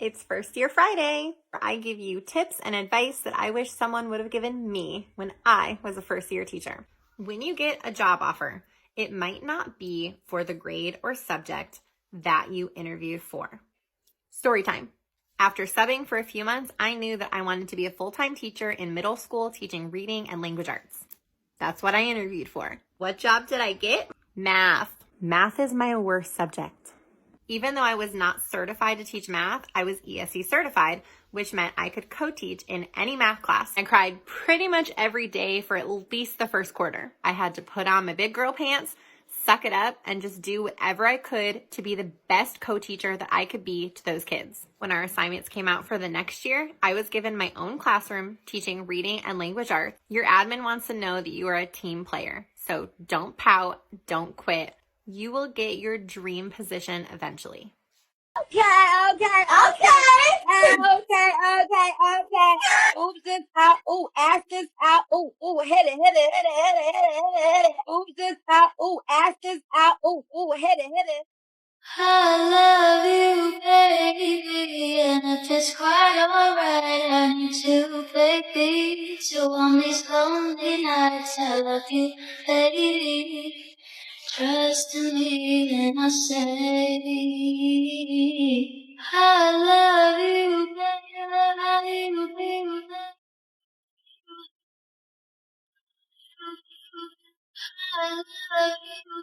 It's First Year Friday, where I give you tips and advice that I wish someone would have given me when I was a first year teacher. When you get a job offer, it might not be for the grade or subject that you interviewed for. Story time. After subbing for a few months, I knew that I wanted to be a full-time teacher in middle school teaching reading and language arts. That's what I interviewed for. What job did I get? Math. Math is my worst subject. Even though I was not certified to teach math, I was ESE certified, which meant I could co-teach in any math class. I cried pretty much every day for at least the first quarter. I had to put on my big girl pants, suck it up, and just do whatever I could to be the best co-teacher that I could be to those kids. When our assignments came out for the next year, I was given my own classroom teaching reading and language arts. Your admin wants to know that you are a team player. So don't pout, don't quit. You will get your dream position eventually. Okay. Ooh, this out. Ooh, ass this out. Ooh, hit it. Ooh, this out. Ooh, ass this out. Ooh, hit it. I love you, baby, and if it's quite alright, I need to, baby. So on these lonely nights, I love you, baby. Trust in me, then I say, I love you, baby, I love you, baby, I love you.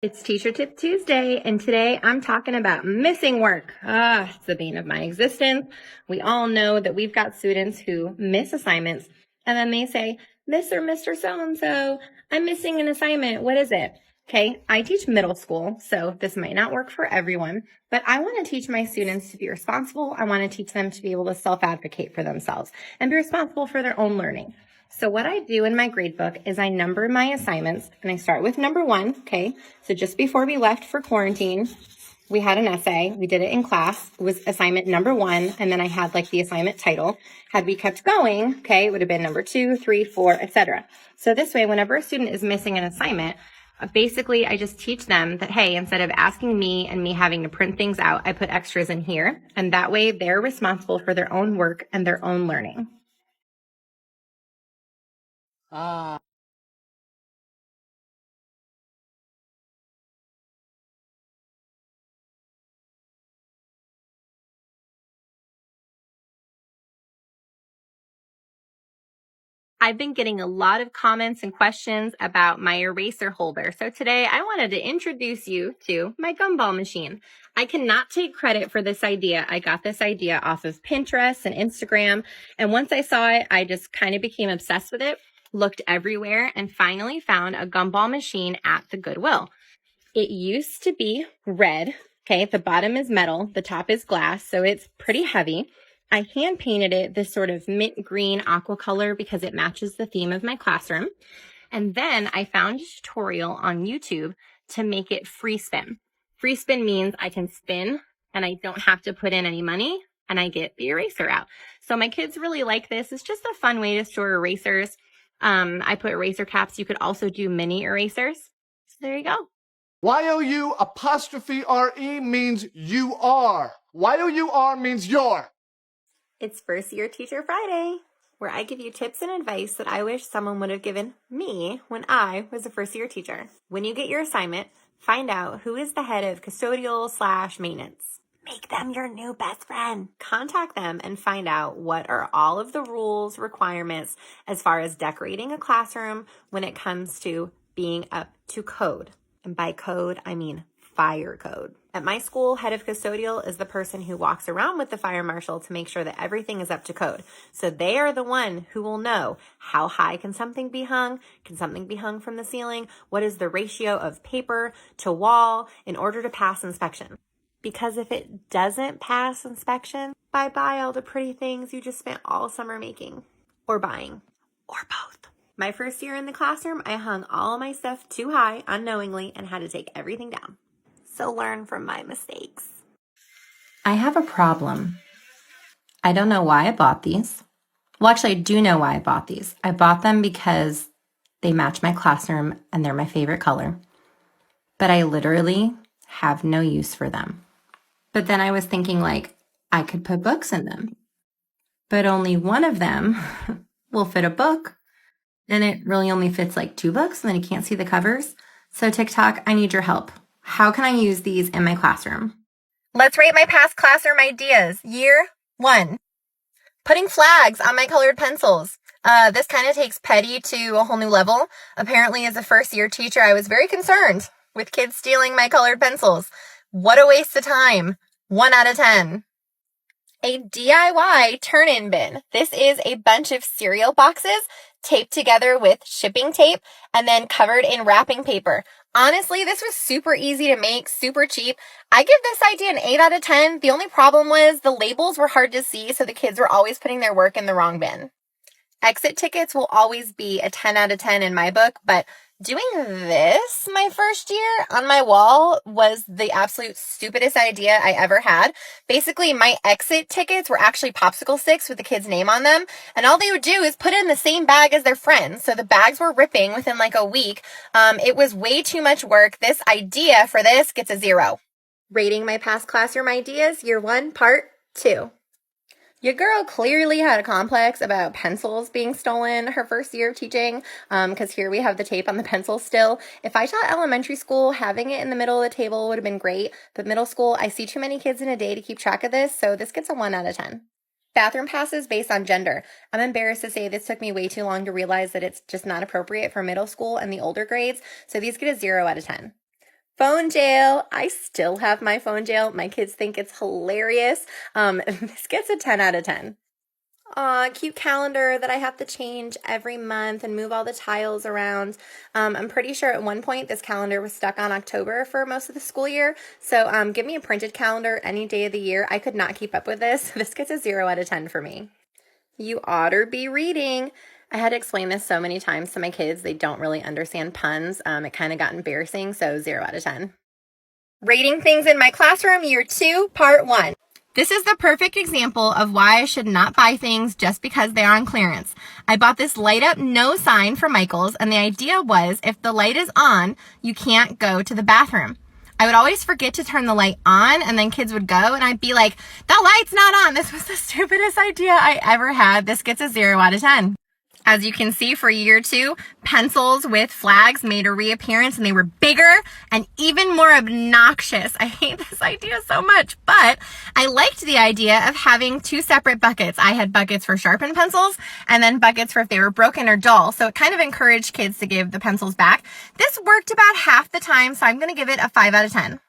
It's Teacher Tip Tuesday, and today I'm talking about missing work. It's the bane of my existence. We all know that we've got students who miss assignments, and then they say, Miss or Mr. So-and-so, I'm missing an assignment. What is it? Okay, I teach middle school, so this might not work for everyone, but I want to teach my students to be responsible. I want to teach them to be able to self-advocate for themselves and be responsible for their own learning. So what I do in my gradebook is I number my assignments, and I start with number 1, okay? So just before we left for quarantine, we had an essay. We did it in class. It was assignment number 1, and then I had like the assignment title. Had we kept going, okay, it would have been number 2, 3, 4, etc. So this way, whenever a student is missing an assignment, basically I just teach them that, hey, instead of asking me and me having to print things out, I put extras in here, and that way they're responsible for their own work and their own learning. I've been getting a lot of comments and questions about my eraser holder. So today I wanted to introduce you to my gumball machine. I cannot take credit for this idea. I got this idea off of Pinterest and Instagram. And once I saw it, I just kind of became obsessed with it, looked everywhere, and finally found a gumball machine at the Goodwill. It used to be red. Okay, the bottom is metal, the top is glass, so it's pretty heavy. I hand painted it this sort of mint green aqua color because it matches the theme of my classroom. And then I found a tutorial on YouTube to make it free spin. Free spin means I can spin and I don't have to put in any money and I get the eraser out. So my kids really like this. It's just a fun way to store erasers. I put eraser caps. You could also do mini erasers. So there you go. YOU_RE means you are. YOUR means you're. It's First Year Teacher Friday, where I give you tips and advice that I wish someone would have given me when I was a first year teacher. When you get your assignment, find out who is the head of custodial/maintenance. Make them your new best friend. Contact them and find out what are all of the rules, requirements as far as decorating a classroom when it comes to being up to code. And by code, I mean fire code. At my school, head of custodial is the person who walks around with the fire marshal to make sure that everything is up to code. So they are the one who will know how high can something be hung? Can something be hung from the ceiling? What is the ratio of paper to wall in order to pass inspection? Because if it doesn't pass inspection, bye-bye all the pretty things you just spent all summer making or buying or both. My first year in the classroom, I hung all of my stuff too high unknowingly and had to take everything down. So learn from my mistakes. I have a problem. I don't know why I bought these. Well, actually, I do know why I bought these. I bought them because they match my classroom and they're my favorite color. But I literally have no use for them. But then I was thinking, like, I could put books in them, but only one of them will fit a book. And it really only fits like 2 books, and then you can't see the covers. So TikTok, I need your help. How can I use these in my classroom? Let's rate my past classroom ideas. Year 1. Putting flags on my colored pencils. This kind of takes petty to a whole new level. Apparently, as a first-year teacher, I was very concerned with kids stealing my colored pencils. What a waste of time. 1 out of 10. A DIY turn-in bin. This is a bunch of cereal boxes taped together with shipping tape and then covered in wrapping paper. Honestly, this was super easy to make, super cheap. I give this idea an 8 out of 10. The only problem was the labels were hard to see, so the kids were always putting their work in the wrong bin. Exit tickets will always be a 10 out of 10 in my book, but doing this my first year on my wall was the absolute stupidest idea I ever had. Basically, my exit tickets were actually popsicle sticks with the kid's name on them, and all they would do is put it in the same bag as their friends. So the bags were ripping within like a week. It was way too much work. This idea for this gets a 0. Rating my past classroom ideas, year 1, part 2. Your girl clearly had a complex about pencils being stolen her first year of teaching, because here we have the tape on the pencil still. If I taught elementary school, having it in the middle of the table would have been great, but middle school, I see too many kids in a day to keep track of this, so this gets a 1 out of 10. Bathroom passes based on gender. I'm embarrassed to say this took me way too long to realize that it's just not appropriate for middle school and the older grades, so these get a 0 out of 10. Phone jail. I still have my phone jail. My kids think it's hilarious. This gets a 10 out of 10. Aw, cute calendar that I have to change every month and move all the tiles around. I'm pretty sure at one point this calendar was stuck on October for most of the school year. So give me a printed calendar any day of the year. I could not keep up with this. This gets a 0 out of 10 for me. You oughter be reading. I had to explain this so many times to my kids. They don't really understand puns. It kind of got embarrassing, so 0 out of 10. Rating things in my classroom, year 2, part 1. This is the perfect example of why I should not buy things just because they are on clearance. I bought this light up no sign for Michael's, and the idea was if the light is on, you can't go to the bathroom. I would always forget to turn the light on, and then kids would go, and I'd be like, the light's not on. This was the stupidest idea I ever had. This gets a 0 out of 10. As you can see, for year 2, pencils with flags made a reappearance, and they were bigger and even more obnoxious. I hate this idea so much, but I liked the idea of having 2 separate buckets. I had buckets for sharpened pencils and then buckets for if they were broken or dull, so it kind of encouraged kids to give the pencils back. This worked about half the time, so I'm going to give it a 5 out of 10.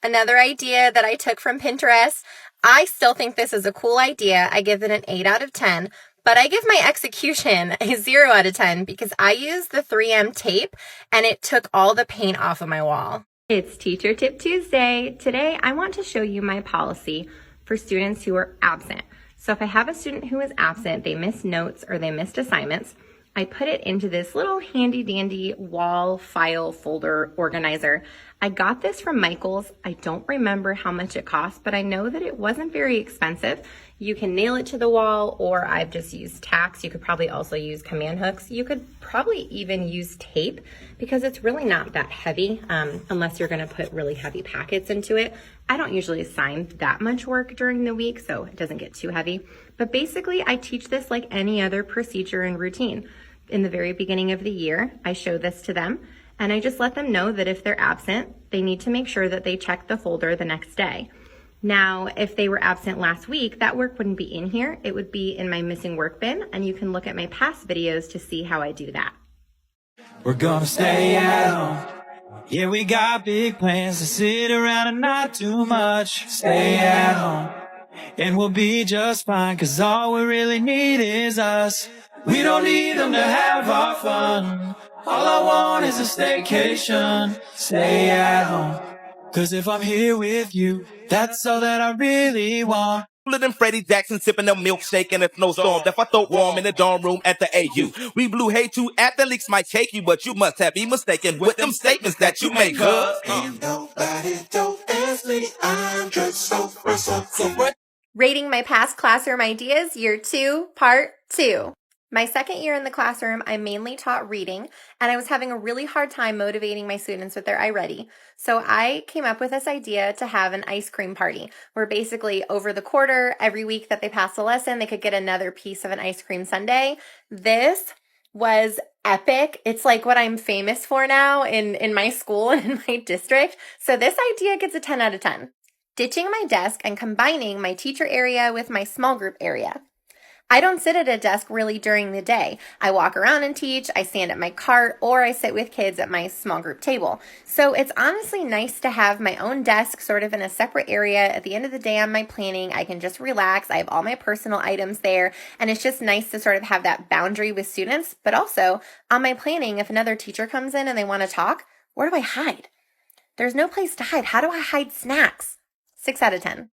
Another idea that I took from Pinterest. I still think this is a cool idea. I give it an 8 out of 10. But I give my execution a 0 out of 10 because I used the 3M tape and it took all the paint off of my wall. It's Teacher Tip Tuesday. Today, I want to show you my policy for students who are absent. So if I have a student who is absent, they missed notes or they missed assignments, I put it into this little handy dandy wall file folder organizer. I got this from Michael's. I don't remember how much it cost, but I know that it wasn't very expensive. You can nail it to the wall, or I've just used tacks. You could probably also use command hooks. You could probably even use tape because it's really not that heavy unless you're gonna put really heavy packets into it. I don't usually assign that much work during the week, so it doesn't get too heavy. But basically, I teach this like any other procedure and routine. In the very beginning of the year, I show this to them, and I just let them know that if they're absent, they need to make sure that they check the folder the next day. Now, if they were absent last week, that work wouldn't be in here. It would be in my missing work bin, and you can look at my past videos to see how I do that. We're gonna stay at home. Yeah, we got big plans to sit around and not do much. Stay at home, and we'll be just fine, 'cause all we really need is us. We don't need them to have our fun. All I want is a staycation. Stay at home, 'cause if I'm here with you, that's all that I really want. Than Freddie Jackson sipping a milkshake in a snowstorm. Left my throat warm in the dorm room at the AU. We blew hay too at the leaks might shake you, but you must have been mistaken with them statements that you make, Ain't nobody don't ask me. I'm just so fresh. Rating my past classroom ideas, year 2, part 2. My second year in the classroom, I mainly taught reading, and I was having a really hard time motivating my students with their iReady. So I came up with this idea to have an ice cream party, where basically over the quarter, every week that they passed a lesson, they could get another piece of an ice cream sundae. This was epic. It's like what I'm famous for now in my school and in my district. So this idea gets a 10 out of 10. Ditching my desk and combining my teacher area with my small group area. I don't sit at a desk really during the day. I walk around and teach, I stand at my cart, or I sit with kids at my small group table. So it's honestly nice to have my own desk sort of in a separate area. At the end of the day on my planning, I can just relax. I have all my personal items there, and it's just nice to sort of have that boundary with students. But also, on my planning, if another teacher comes in and they want to talk, where do I hide? There's no place to hide. How do I hide snacks? 6 out of 10.